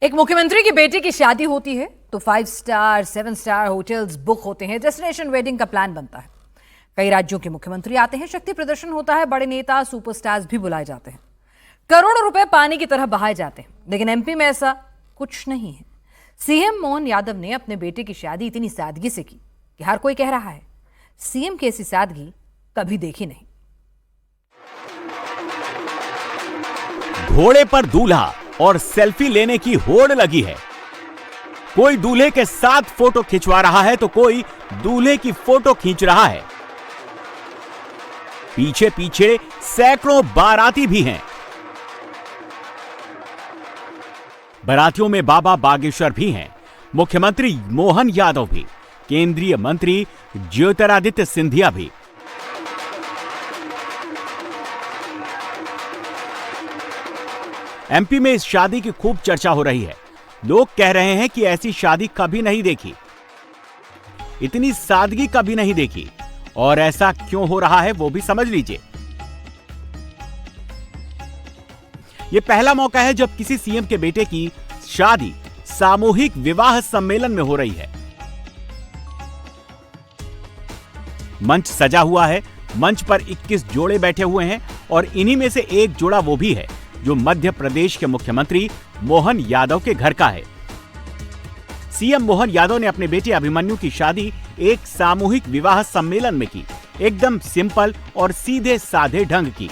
एक मुख्यमंत्री की बेटी की शादी होती है तो 5 स्टार 7 स्टार होटल्स बुक होते हैं, डेस्टिनेशन वेडिंग का प्लान बनता है। कई राज्यों के मुख्यमंत्री आते हैं, शक्ति प्रदर्शन होता है, बड़े नेता सुपरस्टार्स भी बुलाए जाते हैं, करोड़ों रुपए पानी की तरह बहाए जाते हैं। लेकिन एमपी में ऐसा कुछ नहीं है। सीएम मोहन यादव ने अपने बेटे की शादी इतनी सादगी से की कि हर कोई कह रहा है सीएम की ऐसी सादगी कभी देखी नहीं। घोड़े पर दूल्हा और सेल्फी लेने की होड़ लगी है। कोई दूल्हे के साथ फोटो खिंचवा रहा है तो कोई दूल्हे की फोटो खींच रहा है। पीछे पीछे सैकड़ों बाराती भी हैं। बारातियों में बाबा बागेश्वर भी हैं, मुख्यमंत्री मोहन यादव भी, केंद्रीय मंत्री ज्योतिरादित्य सिंधिया भी। एमपी में इस शादी की खूब चर्चा हो रही है। लोग कह रहे हैं कि ऐसी शादी कभी नहीं देखी, इतनी सादगी कभी नहीं देखी। और ऐसा क्यों हो रहा है वो भी समझ लीजिए। यह पहला मौका है जब किसी सीएम के बेटे की शादी सामूहिक विवाह सम्मेलन में हो रही है। मंच सजा हुआ है, मंच पर 21 जोड़े बैठे हुए हैं और इन्हीं में से एक जोड़ा वो भी है जो मध्य प्रदेश के मुख्यमंत्री मोहन यादव के घर का है। सीएम मोहन यादव ने अपने बेटे अभिमन्यु की शादी एक सामूहिक विवाह सम्मेलन में की, एकदम सिंपल और सीधे साधे ढंग की।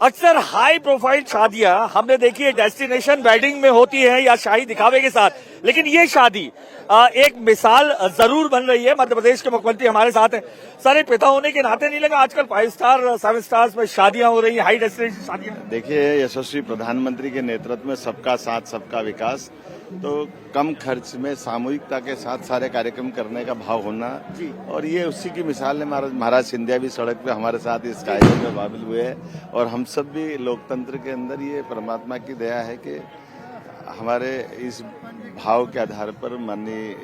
अक्सर हाई प्रोफाइल शादियां हमने देखी है डेस्टिनेशन वेडिंग में होती है या शाही दिखावे के साथ, लेकिन ये शादी एक मिसाल जरूर बन रही है। मध्य प्रदेश के मुख्यमंत्री हमारे साथ हैं। सारे पिता होने के नाते नहीं लगा आजकल 5 स्टार 7 स्टार्स में शादियां हो रही हैं, हाई डेस्टिनेशन शादियां। देखिए, यशस्वी प्रधानमंत्री के नेतृत्व में सबका साथ सबका विकास, तो कम खर्च में सामूहिकता के साथ सारे कार्यक्रम करने का भाव होना, और ये उसी की मिसाल है। महाराज सिंधिया भी सड़क पे हमारे साथ इस कार्यक्रम में शामिल हुए हैं और हम सब भी लोकतंत्र के अंदर ये परमात्मा की दया है कि हमारे इस भाव के आधार पर माननीय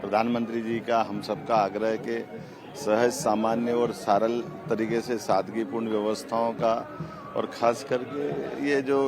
प्रधानमंत्री जी का हम सबका आग्रह है कि सहज सामान्य और सरल तरीके से सादगीपूर्ण व्यवस्थाओं का, और खास करके ये जो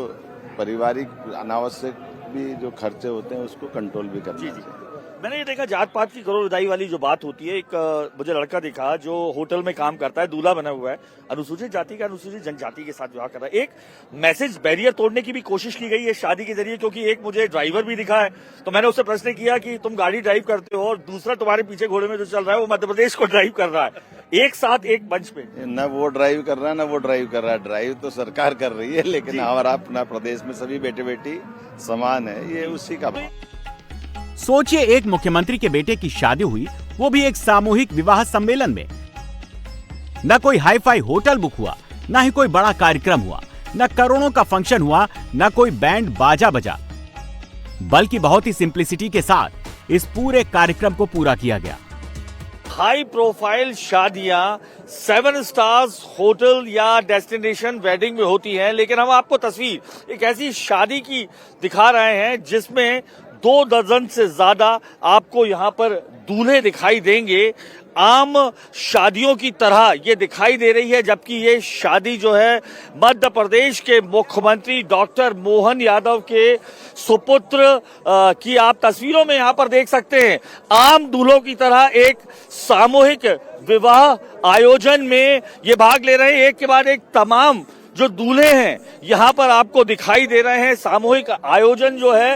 पारिवारिक अनावश्यक भी जो खर्चे होते हैं उसको कंट्रोल भी करना चाहिए। मैंने ये देखा जात पात की करोड़दाई वाली जो बात होती है। एक मुझे लड़का दिखा जो होटल में काम करता है, दूल्हा बना हुआ है, अनुसूचित जाति का अनुसूचित जनजाति के साथ विवाह कर रहा है। एक मैसेज बैरियर तोड़ने की भी कोशिश की गई है शादी के जरिए, क्योंकि एक मुझे ड्राइवर भी दिखा है तो मैंने उससे प्रश्न किया कि तुम गाड़ी ड्राइव करते हो और दूसरा तुम्हारे पीछे घोड़े में जो चल रहा है वो मध्य प्रदेश को ड्राइव कर रहा है, एक साथ एक मंच पे। न वो ड्राइव कर रहा है न वो ड्राइव कर रहा है, ड्राइव तो सरकार कर रही है, लेकिन हमारा अपना प्रदेश में सभी बेटे बेटी समान है, ये उसी का भाव। सोचिए, एक मुख्यमंत्री के बेटे की शादी हुई, वो भी एक सामूहिक विवाह सम्मेलन में। न कोई हाई फाई होटल बुक हुआ, न ही कोई बड़ा कार्यक्रम हुआ, न करोड़ों का फंक्शन हुआ, न कोई बैंड बाजा बजा, बल्कि बहुत ही सिंप्लिसिटी के साथ इस पूरे कार्यक्रम को पूरा किया गया। हाई प्रोफाइल शादियां 7 स्टार्स होटल या डेस्टिनेशन वेडिंग में होती हैं, लेकिन हम आपको तस्वीर एक ऐसी शादी की दिखा रहे हैं जिसमें 2 दर्जन से ज्यादा आपको यहाँ पर दूल्हे दिखाई देंगे। आम शादियों की तरह ये दिखाई दे रही है, जबकि ये शादी जो है मध्य प्रदेश के मुख्यमंत्री डॉक्टर मोहन यादव के सुपुत्र की आप तस्वीरों में यहाँ पर देख सकते हैं। आम दूल्हों की तरह एक सामूहिक विवाह आयोजन में ये भाग ले रहे हैं। एक के बाद एक तमाम जो दूल्हे हैं यहाँ पर आपको दिखाई दे रहे हैं। सामूहिक आयोजन जो है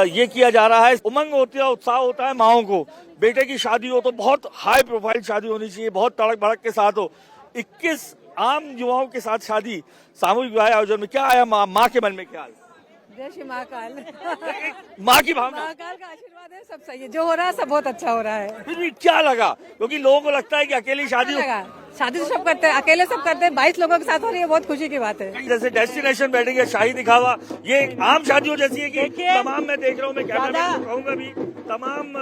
ये किया जा रहा है। उमंग होती है, उत्साह होता है माओं को। बेटे की शादी हो तो बहुत हाई प्रोफाइल शादी होनी चाहिए, बहुत तड़क भड़क के साथ हो। 21 आम युवाओं के साथ शादी सामूहिक विवाह आयोजन में क्या आया माँ के मन में, क्या आया? जय श्री महाकाल। माँ की भावना, महाकाल का आशीर्वाद है, सब सही है, जो हो रहा है सब बहुत अच्छा हो रहा है। फिर भी क्या लगा? क्योंकि लोगों को लगता है कि अकेली शादी लगा, शादी तो सब करते हैं, अकेले सब करते हैं, 22 लोगों के साथ हो रही है, बहुत खुशी की बात है। जैसे डेस्टिनेशन वेडिंग है, शाही दिखावा, ये आम शादियों जैसी है कि तमाम मैं देख रहा हूँ, मैं कैमरा कहूँगा भी, तमाम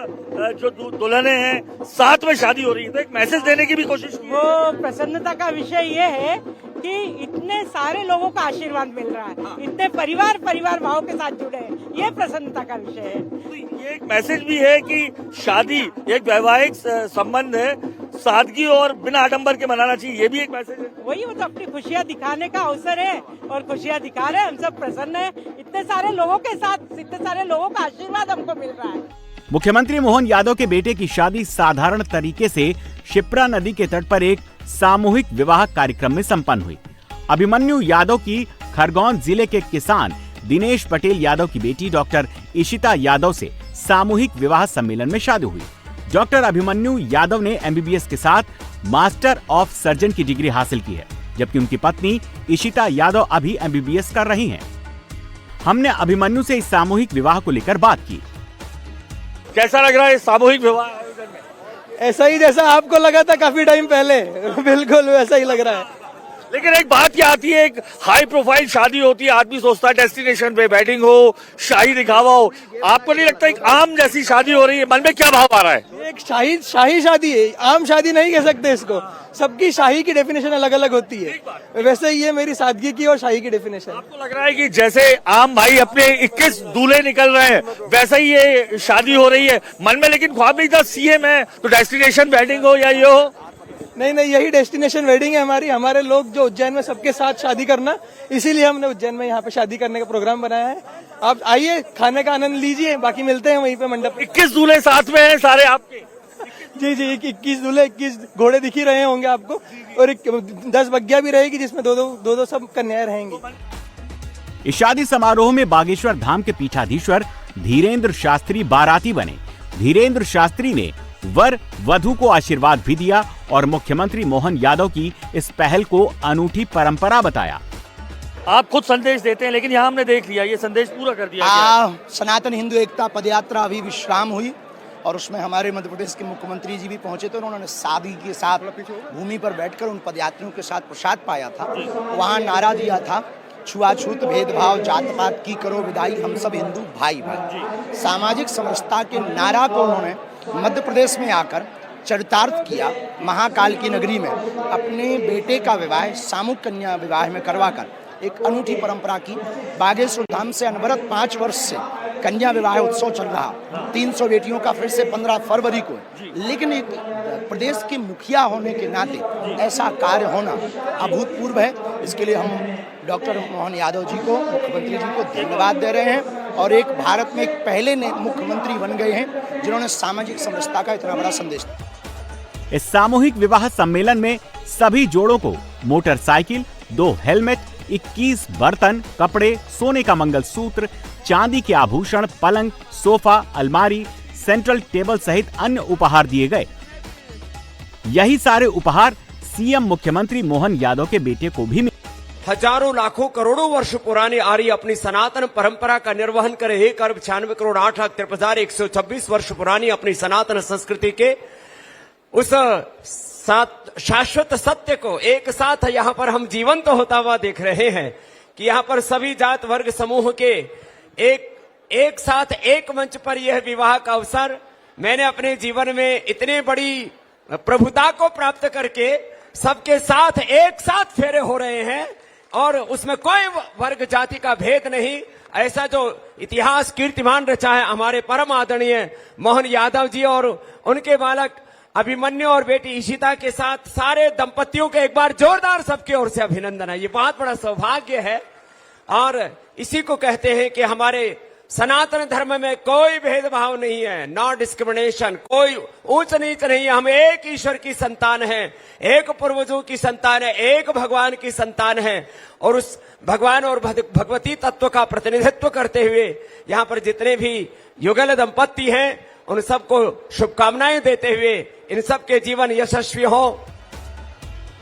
जो दुल्हने हैं साथ में शादी हो रही है, तो एक मैसेज देने की भी कोशिश की। वो प्रसन्नता का विषय ये है कि इतने सारे लोगों का आशीर्वाद मिल रहा है, इतने परिवार भाव के साथ जुड़े हैं, ये प्रसन्नता का विषय है। तो ये एक मैसेज भी है कि शादी एक वैवाहिक संबंध है, सादगी और बिना आडंबर के मनाना चाहिए, ये भी एक मैसेज है। वही मतलब अपनी खुशियाँ दिखाने का अवसर है और खुशियाँ दिखा रहे हैं, हम सब प्रसन्न है। इतने सारे लोगों के साथ, इतने सारे लोगों का आशीर्वाद हमको मिल रहा है। मुख्यमंत्री मोहन यादव के बेटे की शादी साधारण तरीके से शिप्रा नदी के तट पर एक सामूहिक विवाह कार्यक्रम में संपन्न हुई। अभिमन्यु यादव की खरगोन जिले के किसान दिनेश पटेल यादव की बेटी डॉक्टर इशिता यादव से सामूहिक विवाह सम्मेलन में शादी हुई। डॉक्टर अभिमन्यु यादव ने एमबीबीएस के साथ मास्टर ऑफ सर्जन की डिग्री हासिल की है, जबकि उनकी पत्नी इशिता यादव अभी एमबीबीएस कर रही हैं। हमने अभिमन्यु से इस सामूहिक विवाह को लेकर बात की। कैसा लग रहा है सामूहिक विवाह आयोजन में? ऐसा ही जैसा आपको लगा था काफी टाइम पहले, बिल्कुल वैसा ही लग रहा है। लेकिन एक बात क्या आती है, एक हाई प्रोफाइल शादी होती है, आदमी सोचता है डेस्टिनेशन पे वेडिंग हो, शाही दिखावा हो। आपको नहीं लगता एक आम जैसी शादी हो रही है, मन में क्या भाव आ रहा है? एक शाही शादी है, आम शादी नहीं कह सकते इसको। सबकी शाही की डेफिनेशन अलग अलग होती है, वैसे ये मेरी सादगी की और शाही की डेफिनेशन। आपको लग रहा है कि जैसे आम भाई अपने 21 दूल्हे निकल रहे हैं, वैसा ही ये शादी हो रही है मन में? लेकिन ख्वाब नहीं था सीएम है तो डेस्टिनेशन वेडिंग हो या ये हो? नहीं, यही डेस्टिनेशन वेडिंग है हमारी। हमारे लोग जो उज्जैन में सबके साथ शादी करना, इसीलिए हमने उज्जैन में यहाँ पे शादी करने का प्रोग्राम बनाया है। आप आइए, खाने का आनंद लीजिए, बाकी मिलते हैं वहीं पे मंडप। 21 दूल्हे साथ में हैं सारे आपके? जी, 21 दूल्हे, 21 घोड़े दिख ही रहे होंगे आपको, और 10 बग्गिया भी रहेगी जिसमें दो सब कन्याएं रहेंगी। इस शादी समारोह में बागेश्वर धाम के पीठाधीश्वर धीरेन्द्र शास्त्री बाराती बने। धीरेन्द्र शास्त्री ने वर वधू को आशीर्वाद भी दिया और मुख्यमंत्री मोहन यादव की इस पहल को अनूठी परंपरा बताया। आप खुद संदेश देते हैं, लेकिन यहाँ हमने देख लिया ये संदेश पूरा कर दिया गया। सनातन हिंदू एकता पदयात्रा अभी विश्राम हुई और उसमें हमारे मध्य प्रदेश के मुख्यमंत्री जी भी पहुंचे थे। उन्होंने सादगी के साथ भूमि पर बैठकर उन पदयात्रियों के साथ प्रसाद पाया था। वहाँ नारा दिया था, छुआछूत भेदभाव जात पात की करो विदाई, हम सब हिंदू भाई भाई। सामाजिक समरसता के नारा को उन्होंने मध्य प्रदेश में आकर चरितार्थ किया। महाकाल की नगरी में अपने बेटे का विवाह सामूहिक कन्या विवाह में करवाकर एक अनूठी परंपरा की। बागेश्वर धाम से अनवरत 5 वर्ष से कन्या विवाह उत्सव चल रहा, 300 बेटियों का फिर से 15 फरवरी को। लेकिन एक प्रदेश के मुखिया होने के नाते ऐसा कार्य होना अभूतपूर्व है। इसके लिए हम डॉक्टर मोहन यादव जी को, मुख्यमंत्री जी को धन्यवाद दे रहे हैं। और एक भारत में एक पहले मुख्यमंत्री बन गए हैं जिन्होंने सामाजिक समरसता का इतना बड़ा संदेश दिया। इस सामूहिक विवाह सम्मेलन में सभी जोड़ों को मोटरसाइकिल, 2 हेलमेट, 21 बर्तन, कपड़े, सोने का मंगलसूत्र, चांदी के आभूषण, पलंग, सोफा, अलमारी, सेंट्रल टेबल सहित अन्य उपहार दिए गए। यही सारे उपहार सीएम मुख्यमंत्री मोहन यादव के बेटे को भी मिले। हजारों लाखों करोड़ों वर्ष पुरानी आ रही अपनी सनातन परंपरा का निर्वहन करे 1 अरब 96 करोड़ 8,53,126 वर्ष पुरानी अपनी सनातन संस्कृति के उस शाश्वत सत्य को एक साथ यहाँ पर हम जीवंत होता हुआ देख रहे हैं कि यहाँ पर सभी जात वर्ग समूह के एक साथ एक मंच पर यह विवाह का अवसर मैंने अपने जीवन में इतने बड़ी प्रभुता को प्राप्त करके सबके साथ एक साथ फेरे हो रहे हैं और उसमें कोई वर्ग जाति का भेद नहीं। ऐसा जो इतिहास कीर्तिमान रचा है हमारे परम आदरणीय मोहन यादव जी और उनके बालक अभिमन्यु और बेटी इशिता के साथ सारे दंपतियों के एक बार जोरदार सबकी ओर से अभिनंदन है। ये बहुत बड़ा सौभाग्य है और इसी को कहते हैं कि हमारे सनातन धर्म में कोई भेदभाव नहीं है, नो डिस्क्रिमिनेशन, कोई ऊंच नीच नहीं है। हम एक ईश्वर की संतान हैं, एक पूर्वजों की संतान है, एक भगवान की संतान है और उस भगवान और भगवती तत्व का प्रतिनिधित्व करते हुए यहाँ पर जितने भी युगल दंपत्ति हैं उन सबको शुभकामनाएं देते हुए इन सबके जीवन यशस्वी हो।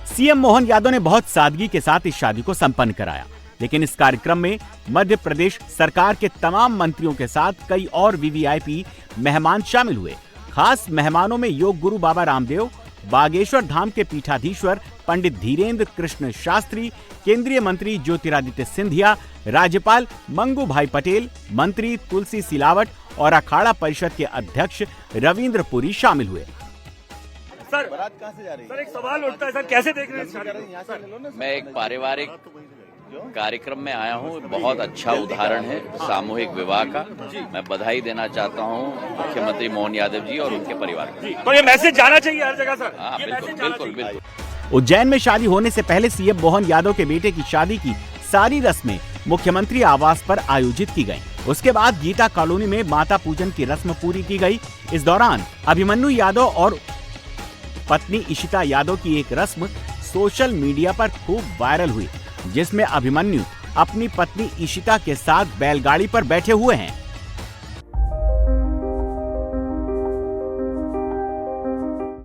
सीएम मोहन यादव ने बहुत सादगी के साथ इस शादी को संपन्न कराया, लेकिन इस कार्यक्रम में मध्य प्रदेश सरकार के तमाम मंत्रियों के साथ कई और वीवीआईपी मेहमान शामिल हुए। खास मेहमानों में योग गुरु बाबा रामदेव, बागेश्वर धाम के पीठाधीश्वर पंडित धीरेन्द्र कृष्ण शास्त्री, केंद्रीय मंत्री ज्योतिरादित्य सिंधिया, राज्यपाल मंगू भाई पटेल, मंत्री तुलसी सिलावट और अखाड़ा परिषद के अध्यक्ष रविंद्र पुरी शामिल हुए। सर, बारात कहां से जा रही है? सर, एक सवाल उठता है सर, कैसे देख रहे हैं? मैं एक पारिवारिक कार्यक्रम में आया हूँ। बहुत अच्छा उदाहरण है सामूहिक विवाह का। मैं बधाई देना चाहता हूँ मुख्यमंत्री मोहन यादव जी और उनके परिवार को। तो ये मैसेज जाना चाहिए हर जगह सर। हाँ, बिल्कुल। उज्जैन में शादी होने से पहले सीएम मोहन यादव के बेटे की शादी की सारी रस्में मुख्यमंत्री आवास पर आयोजित की गयी। उसके बाद गीता कॉलोनी में माता पूजन की रस्म पूरी की गई। इस दौरान अभिमन्यु यादव और पत्नी इशिता यादव की एक रस्म सोशल मीडिया पर खूब वायरल हुई, जिसमें अभिमन्यु अपनी पत्नी इशिता के साथ बैलगाड़ी पर बैठे हुए हैं।